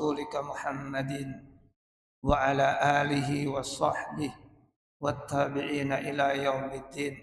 rasulika Muhammadin wa ala alihi wa sahbihi wattabi'ina ila yaumiddin.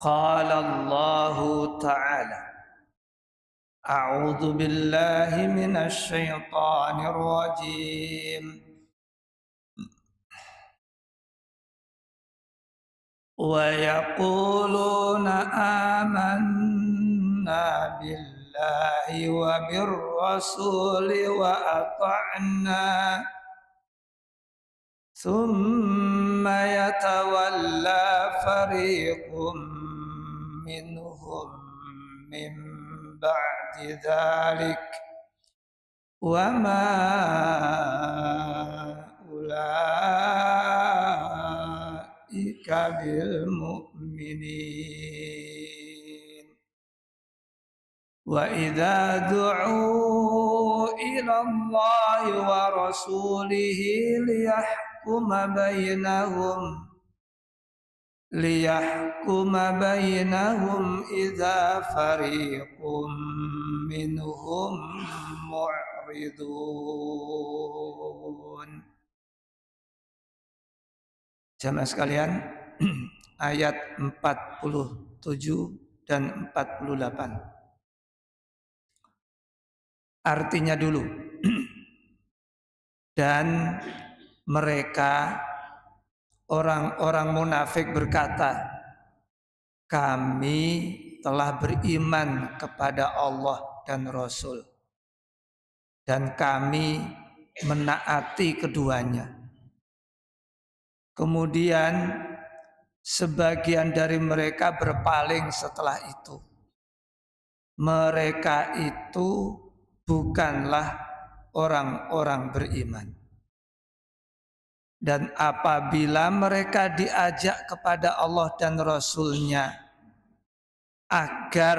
Qala Allah ta'ala a'udzu billahi minasy syaithanir rajim. Wa yaquluna amanna billahi wa birrasuli wa ata'na thumma yatawalla fariqum minhum min ba'di dzalik wa ma ulaika bil mu'minin wa idza du'u ila Allahi wa rasulihi liyahkuma bainahum idza fariqum minhum mu'ridun. Jamaah sekalian, ayat 47 dan 48. Artinya dulu. Dan mereka orang-orang munafik berkata, kami telah beriman kepada Allah dan Rasul dan kami menaati keduanya. Kemudian sebagian dari mereka berpaling setelah itu. Mereka itu bukanlah orang-orang beriman. Dan apabila mereka diajak kepada Allah dan Rasul-Nya agar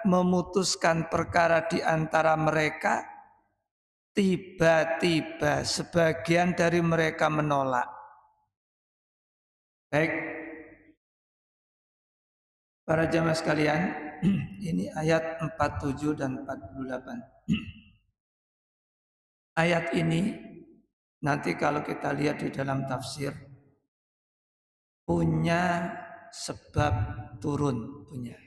memutuskan perkara di antara mereka, tiba-tiba sebagian dari mereka menolak. Baik, para jamaah sekalian, ini ayat 47 dan 48. Ayat ini nanti kalau kita lihat di dalam tafsir punya sebab turun, punya.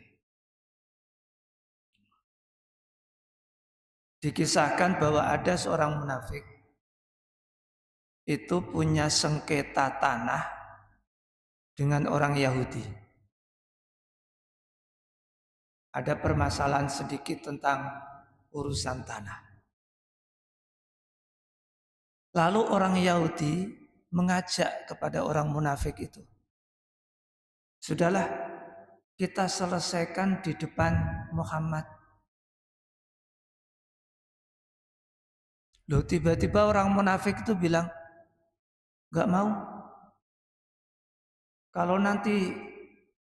Dikisahkan bahwa ada seorang munafik itu punya sengketa tanah dengan orang Yahudi. Ada permasalahan sedikit tentang urusan tanah. Lalu orang Yahudi mengajak kepada orang munafik itu, sudahlah kita selesaikan di depan Muhammad. Loh, tiba-tiba orang munafik itu bilang, gak mau. Kalau nanti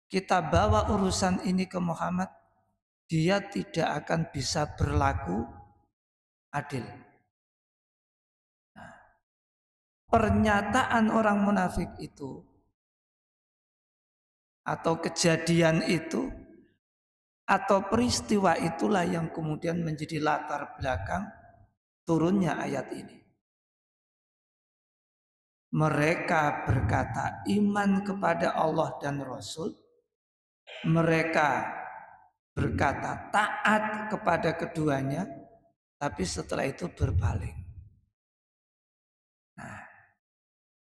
kita bawa urusan ini ke Muhammad, dia tidak akan bisa berlaku adil. Nah, pernyataan orang munafik itu atau kejadian itu atau peristiwa itulah yang kemudian menjadi latar belakang turunnya ayat ini. Mereka berkata iman kepada Allah dan Rasul. Mereka berkata taat kepada keduanya, tapi setelah itu berpaling. Nah,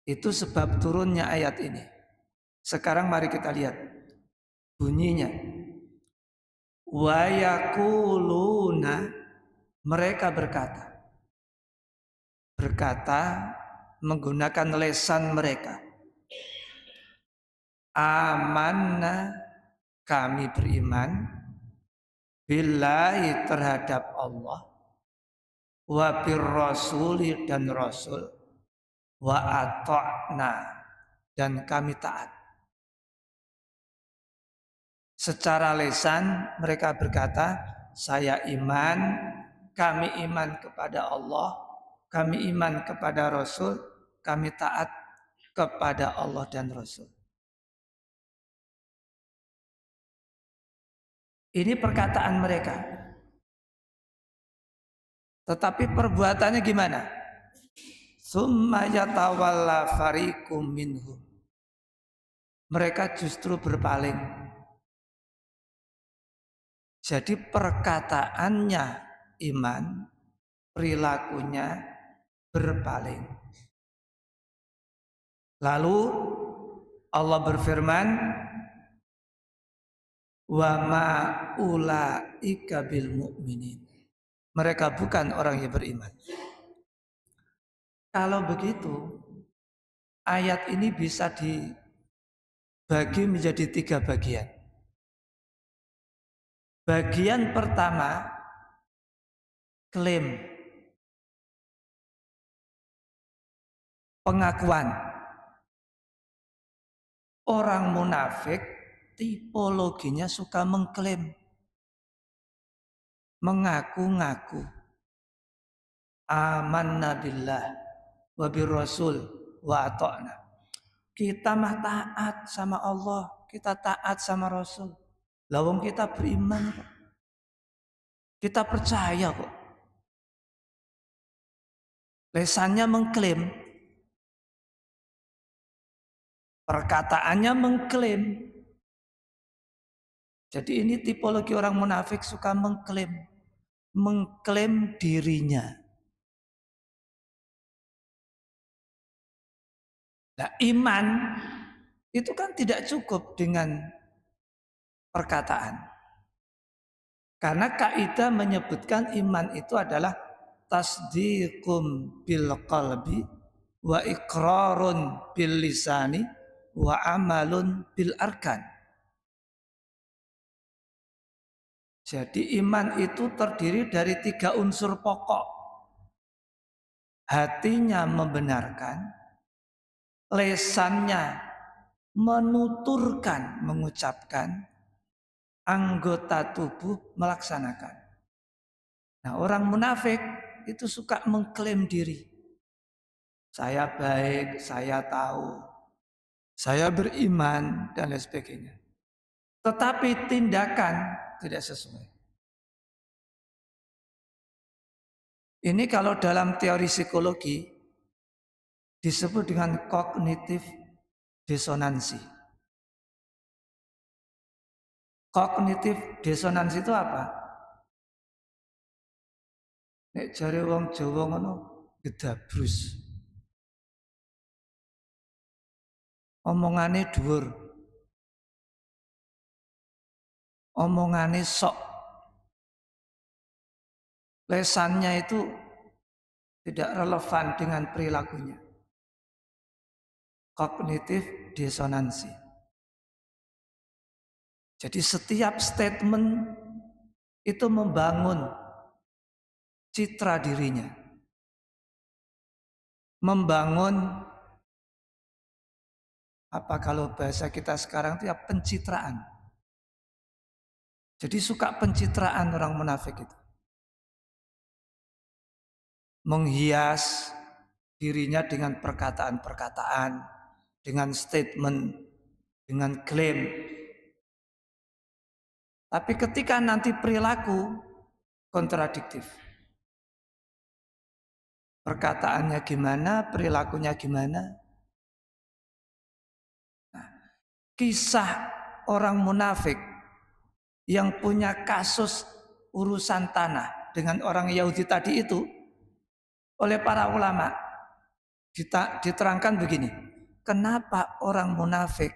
itu sebab turunnya ayat ini. Sekarang mari kita lihat bunyinya. Wa yaquluna, mereka berkata menggunakan lesan mereka. Amanna, kami beriman billahi terhadap Allah, wa birrasuli dan Rasul, wa ata'na dan kami taat. Secara lesan mereka berkata, saya iman, kami iman kepada Allah, kami iman kepada Rasul, kami taat kepada Allah dan Rasul. Ini perkataan mereka. Tetapi perbuatannya gimana? Summa yatawalla fariqum minhum. Mereka justru berpaling. Jadi perkataannya iman, perilakunya berpaling. Lalu Allah berfirman, wa ma ulaika bil mu'minin. Mereka bukan orang yang beriman. Kalau begitu, ayat ini bisa dibagi menjadi 3 bagian. Bagian pertama, klaim, pengakuan. Orang munafik tipologinya suka mengklaim, mengaku-ngaku. Amanna billah wa birrasul wa ata'na. Kita mah taat sama Allah, kita taat sama Rasul. Lawang kita beriman kok. Kita percaya kok. Lesannya mengklaim, perkataannya mengklaim. Jadi ini tipologi orang munafik suka mengklaim dirinya. Nah, iman itu kan tidak cukup dengan perkataan. Karena kaidah menyebutkan iman itu adalah tasdiqum bil qalbi wa iqrarun bil lisani wa amalun bil arkan. Jadi iman itu terdiri dari 3 unsur pokok. Hatinya membenarkan, lesannya menuturkan, mengucapkan, anggota tubuh melaksanakan. Nah, orang munafik itu suka mengklaim diri. Saya baik, saya tahu, saya beriman, dan lain sebagainya. Tetapi tindakan tidak sesuai. Ini kalau dalam teori psikologi disebut dengan kognitif disonansi. Kognitif disonansi itu apa? Nek jare wong Jawa ngono gedabrus. Omongane dhuwur. Omongane sok. Lesannya itu tidak relevan dengan perilakunya. Kognitif disonansi. Jadi setiap statement itu membangun citra dirinya. Membangun apa kalau bahasa kita sekarang itu ya pencitraan. Jadi suka pencitraan orang munafik itu. Menghias dirinya dengan perkataan-perkataan, dengan statement, dengan klaim. Tapi ketika nanti perilaku kontradiktif. Perkataannya gimana, perilakunya gimana. Nah, kisah orang munafik yang punya kasus urusan tanah dengan orang Yahudi tadi itu oleh para ulama diterangkan begini. Kenapa orang munafik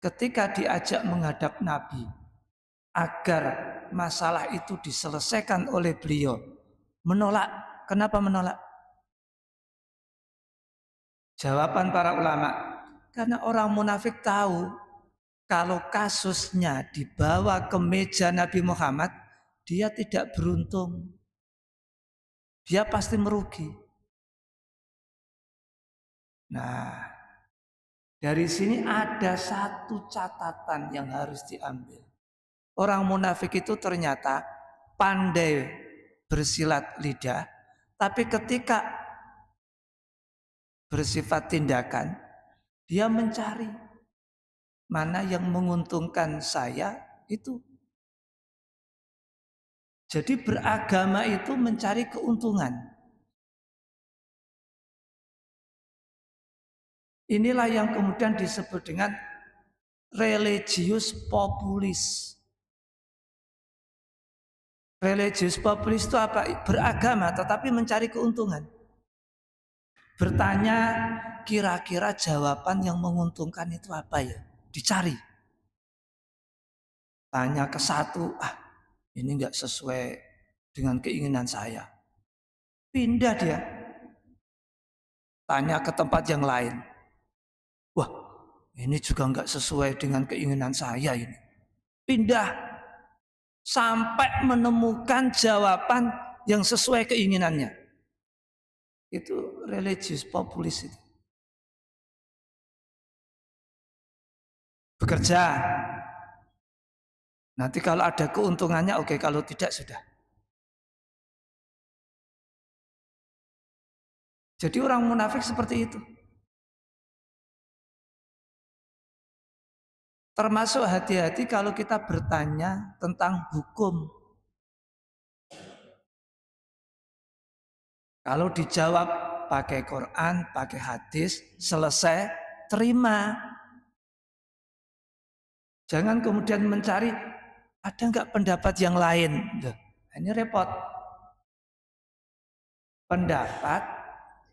ketika diajak menghadap Nabi agar masalah itu diselesaikan oleh beliau menolak? Kenapa menolak? Jawaban para ulama, karena orang munafik tahu kalau kasusnya dibawa ke meja Nabi Muhammad, dia tidak beruntung. Dia pasti merugi. Nah, dari sini ada satu catatan yang harus diambil. Orang munafik itu ternyata pandai bersilat lidah, tapi ketika bersifat tindakan, dia mencari mana yang menguntungkan saya itu. Jadi beragama itu mencari keuntungan. Inilah yang kemudian disebut dengan religius populis. Religius populis itu apa? Beragama tetapi mencari keuntungan. Bertanya kira-kira jawaban yang menguntungkan itu apa ya? Dicari. Tanya ke satu, ini enggak sesuai dengan keinginan saya. Pindah dia. Tanya ke tempat yang lain. Wah, ini juga enggak sesuai dengan keinginan saya ini. Pindah. Sampai menemukan jawaban yang sesuai keinginannya. Itu religius populis itu. Bekerja. Nanti kalau ada keuntungannya oke, kalau tidak sudah. Jadi orang munafik seperti itu. Termasuk hati-hati kalau kita bertanya tentang hukum. Kalau dijawab pakai Quran, pakai hadis, selesai, terima. Jangan kemudian mencari, ada nggak pendapat yang lain? Ini repot. Pendapat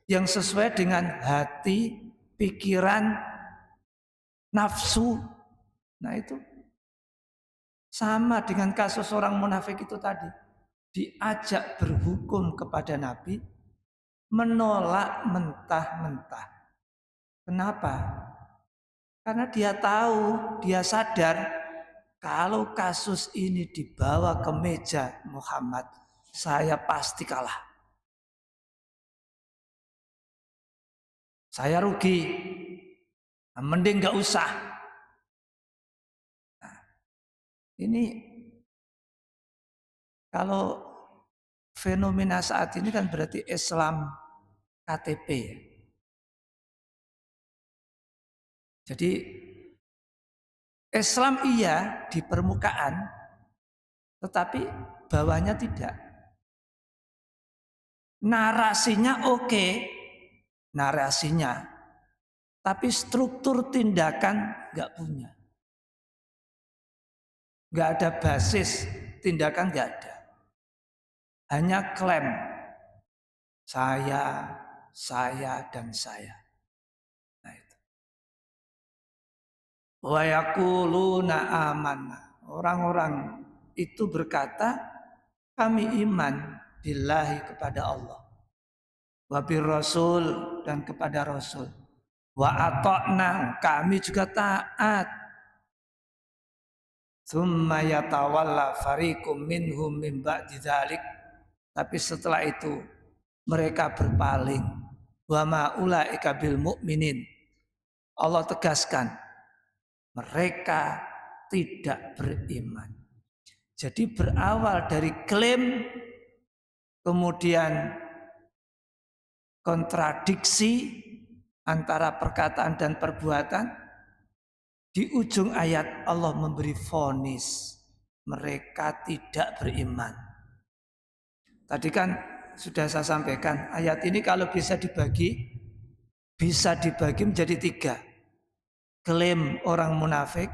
yang sesuai dengan hati, pikiran, nafsu. Nah itu sama dengan kasus orang munafik itu tadi. Diajak berhukum kepada Nabi, menolak mentah-mentah. Kenapa? Karena dia tahu, dia sadar kalau kasus ini dibawa ke meja Muhammad, saya pasti kalah. Saya rugi. Mending gak usah. Nah, ini kalau fenomena saat ini kan berarti Islam KTP. Jadi Islam iya di permukaan, tetapi bawahnya tidak. Narasinya oke, narasinya, tapi struktur tindakan nggak punya. Nggak ada basis tindakan, nggak ada. Hanya klaim saya dan saya. Nah itu. Wa yaquluna amanna. Orang-orang itu berkata, kami iman billahi kepada Allah. Wa bir rasul dan kepada rasul. Wa ata'na, kami juga taat. Tsumma yatawalla fariqum minhum min ba'di dzalik. Tapi setelah itu mereka berpaling. Wa ma ulaika bil mu'minin. Allah tegaskan, mereka tidak beriman. Jadi berawal dari klaim, kemudian kontradiksi antara perkataan dan perbuatan. Di ujung ayat Allah memberi vonis, mereka tidak beriman. Tadi kan sudah saya sampaikan, ayat ini kalau bisa dibagi menjadi 3. Klaim orang munafik,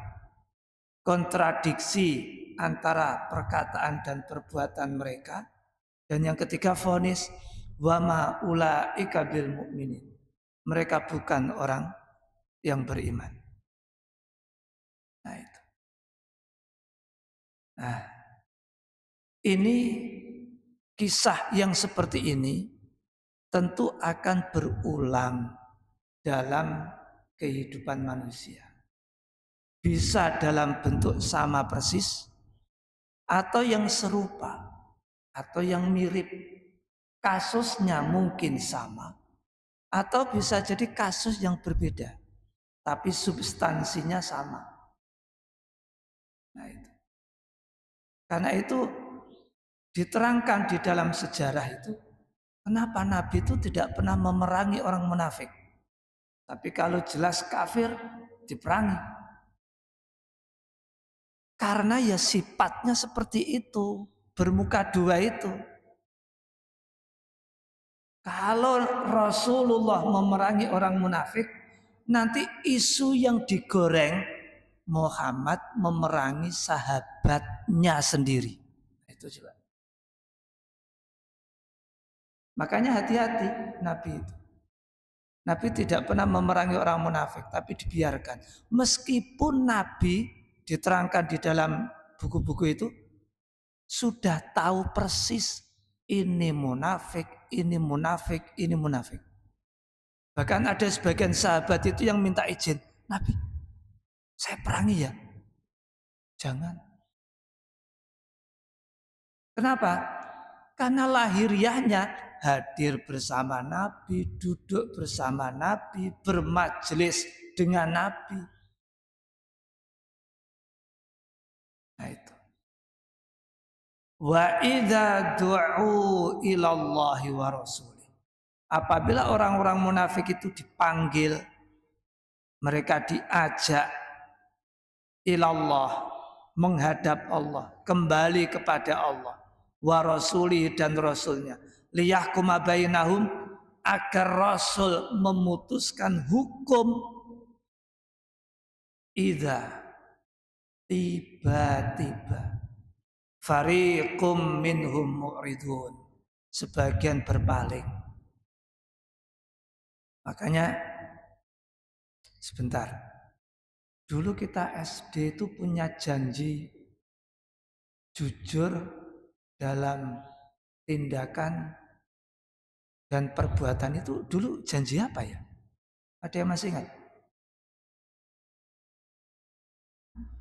kontradiksi antara perkataan dan perbuatan mereka, dan yang ketiga vonis, wa ma ulaika bil mu'minin. Mereka bukan orang yang beriman. Nah itu. Nah, ini kisah yang seperti ini tentu akan berulang dalam kehidupan manusia. Bisa dalam bentuk sama persis, atau yang serupa, atau yang mirip. Kasusnya mungkin sama, atau bisa jadi kasus yang berbeda, tapi substansinya sama. Nah itu. Karena itu diterangkan di dalam sejarah itu, kenapa Nabi itu tidak pernah memerangi orang munafik. Tapi kalau jelas kafir, diperangi. Karena ya sifatnya seperti itu. bermuka dua itu. Kalau Rasulullah memerangi orang munafik, nanti isu yang digoreng Muhammad memerangi sahabatnya sendiri. Itu juga. Makanya hati-hati Nabi itu. Nabi tidak pernah memerangi orang munafik, tapi dibiarkan. Meskipun Nabi diterangkan di dalam buku-buku itu sudah tahu persis ini munafik, ini munafik, ini munafik. Bahkan ada sebagian sahabat itu yang minta izin, Nabi, saya perangi ya. Jangan. Kenapa? Karena lahiriahnya hadir bersama Nabi, duduk bersama Nabi, bermajelis dengan Nabi. Nah itu. Wa idza du'u ilallahi wa rasulih. Apabila orang-orang munafik itu dipanggil, mereka diajak ilallah, menghadap Allah, kembali kepada Allah, wa rasulih dan rasulnya, liyahkuma bainahum, agar rasul memutuskan hukum. Idza tiba-tiba fariqum minhum mu'ridun, sebagian berpaling. Makanya sebentar, dulu kita SD itu punya janji jujur dalam tindakan dan perbuatan. Itu dulu janji apa ya? Ada yang masih ingat?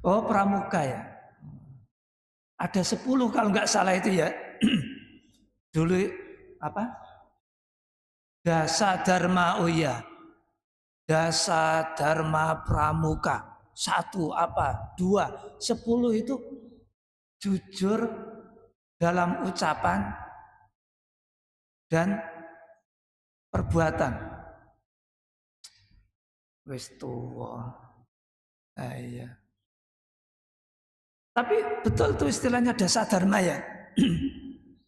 Oh, pramuka ya. Ada 10 kalau nggak salah itu ya. Dulu apa? Dasa Dharma, oh iya. Dasa Dharma Pramuka. 1 apa? 2, 10 itu jujur dalam ucapan dan perbuatan. Wis tuwa. Iya. Tapi betul tuh istilahnya dasa dharma ya.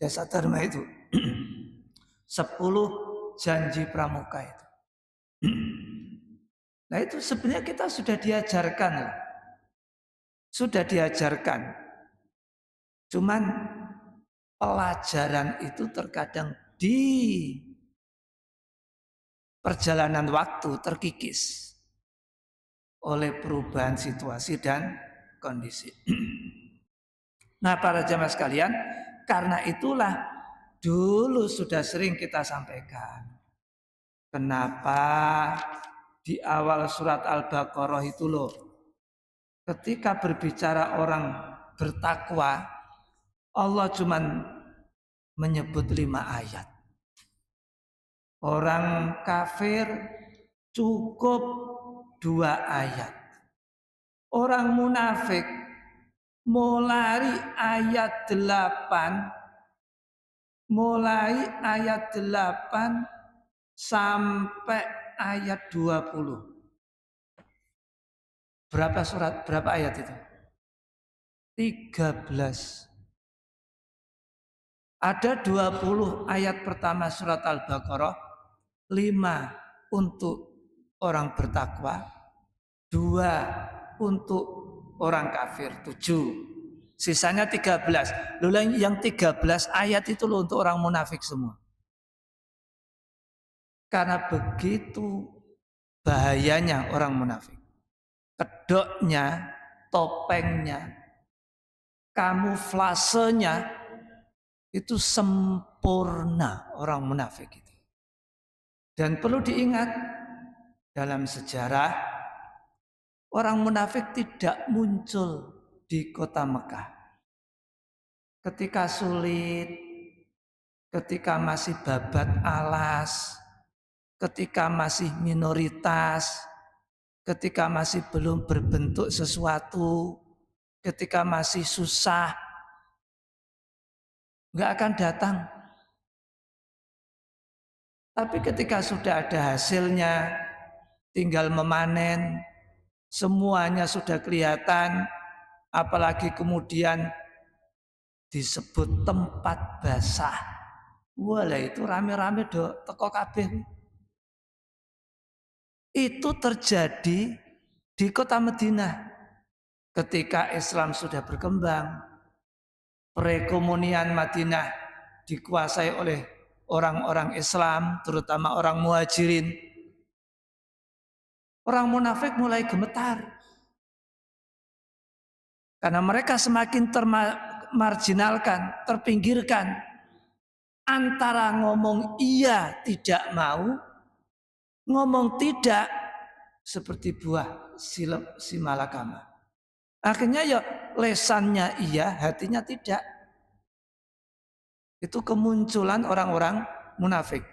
Dasa dharma itu 10 janji pramuka itu. Nah itu sebenarnya kita sudah diajarkan. Sudah diajarkan. Cuman pelajaran itu terkadang di perjalanan waktu terkikis oleh perubahan situasi dan kondisi. Nah para jamaah sekalian, karena itulah dulu sudah sering kita sampaikan. Kenapa di awal surat Al-Baqarah itu loh, ketika berbicara orang bertakwa, Allah cuma menyebut 5 ayat. Orang kafir cukup 2 ayat. Orang munafik mulai ayat 8 sampai ayat 20. Berapa surat, berapa ayat itu? 13. Ada 20 ayat pertama surat Al-Baqarah, 5 untuk orang bertakwa, 2 untuk orang kafir, 7. Sisanya 13. Lalu yang 13 ayat itu loh untuk orang munafik semua. Karena begitu bahayanya orang munafik. Kedoknya, topengnya, kamuflasenya itu sempurna orang munafik itu. Dan perlu diingat, dalam sejarah orang munafik tidak muncul di kota Mekah. Ketika sulit, ketika masih babat alas, ketika masih minoritas, ketika masih belum berbentuk sesuatu, ketika masih susah, nggak akan datang. Tapi ketika sudah ada hasilnya, tinggal memanen, semuanya sudah kelihatan, apalagi kemudian disebut tempat basah. Walah itu rame-rame do teko kabeh. Itu terjadi di kota Madinah ketika Islam sudah berkembang. Perekonomian Madinah dikuasai oleh orang-orang Islam, terutama orang muhajirin. Orang munafik mulai gemetar. Karena mereka semakin termarginalkan, terpinggirkan. Antara ngomong iya tidak mau, ngomong tidak seperti buah si malakama. Akhirnya ya lesannya iya, hatinya tidak. Itu kemunculan orang-orang munafik.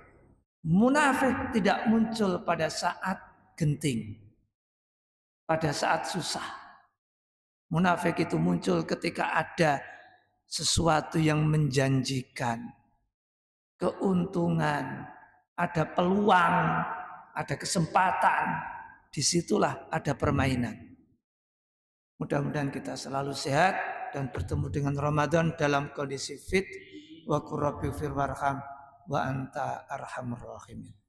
Munafik tidak muncul pada saat genting, pada saat susah. Munafik itu muncul ketika ada sesuatu yang menjanjikan, keuntungan, ada peluang, ada kesempatan. Disitulah ada permainan. Mudah-mudahan kita selalu sehat dan bertemu dengan Ramadan dalam kondisi fit. Wa qur rabbi fir warham wa anta arhamur rahimin.